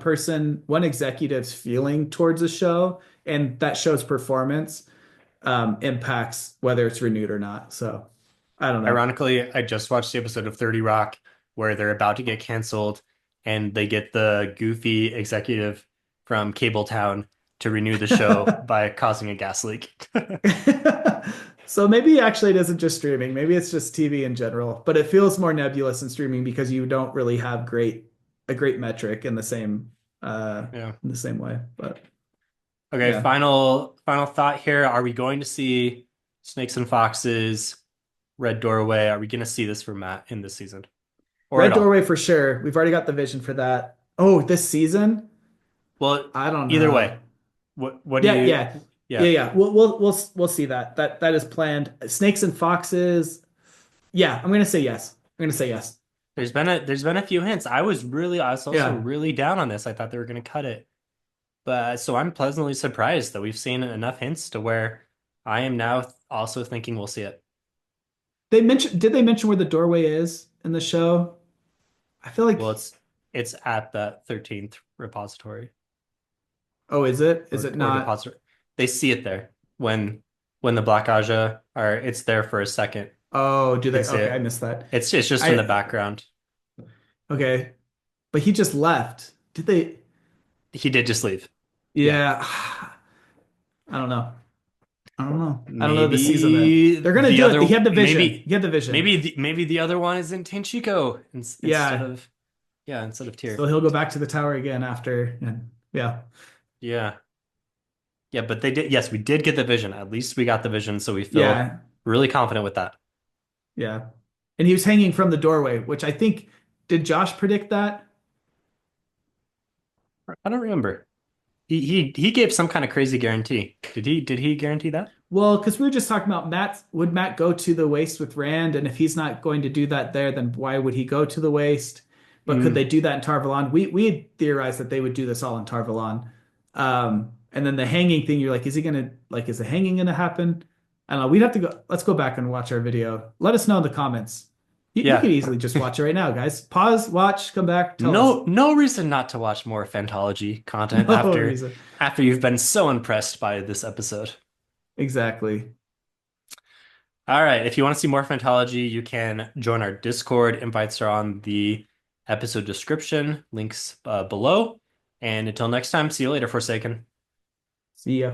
executive's feeling towards a show and that show's performance impacts whether it's renewed or not. So I don't know. ironically, I just watched the episode of 30 Rock where they're about to get canceled and they get the goofy executive from Cabletown to renew the show by causing a gas leak. So maybe actually it isn't just streaming. Maybe it's just TV in general, but it feels more nebulous in streaming because you don't really have a great metric Yeah. in the same way. But Okay, yeah. final thought here. Are we going to see Snakes and Foxes, Red Doorway? Are we going to see this from Matt in this season or Red at all? Doorway for sure. We've already got the vision for that. Oh, this season? Well, I don't either know. way, what do Yeah, you? yeah. Yeah, Yeah. We'll see that. That is planned. Snakes and Foxes. Yeah, I'm gonna say yes. I'm gonna say yes. there's been a few hints. I was also Yeah. really down on this. I thought they were going to cut it, but so I'm pleasantly surprised that we've seen enough hints to where I am now also thinking we'll see it. Did they mention where the doorway is in the show? I feel Well, like, it's at that 13th repository oh, is it? Is it or not? depository. They see it there when the Black Aja are. It's there for a second. Oh, do You can they? see Okay, I it. missed that. It's just in the I, background. okay. But he just left. Did they? He did just leave. Yeah. Yeah. I don't know. I don't know. I don't know this season then. Maybe They're gonna the do it. He other had the vision. maybe He had the vision. maybe the other one is in Tenchiko instead Yeah. of yeah, instead of So Tyr. he'll go back to the tower again after. And yeah. Yeah. Yeah, but they did yes, we did get the vision. At least we got the vision, so we feel Yeah. really confident with that. Yeah. And he was hanging from the doorway, which I think, did Josh predict that? I don't remember. He gave some kind of crazy guarantee. Did he guarantee that? Well, because we were just talking about Matt. Would Matt go to the waste with Rand? And if he's not going to do that there, then why would he go to the waste? But could they Mm, do that in Tarvalon? We had theorized that they would do this all in Tarvalon. And then the hanging thing, you're like, is he gonna like, is the hanging gonna happen? I don't know. We'd have to go. Let's go back and watch our video. Let us know in the comments. You could yeah. easily just watch it right now, guys. Pause, watch, come back, tell us. No reason not to watch more Fantology content No after reason. you've been so impressed by this episode. Exactly. All right, if you want to see more Fantology, you can join our Discord. Invites are on the episode description, links below. And until next time, see you later, Forsaken. See ya.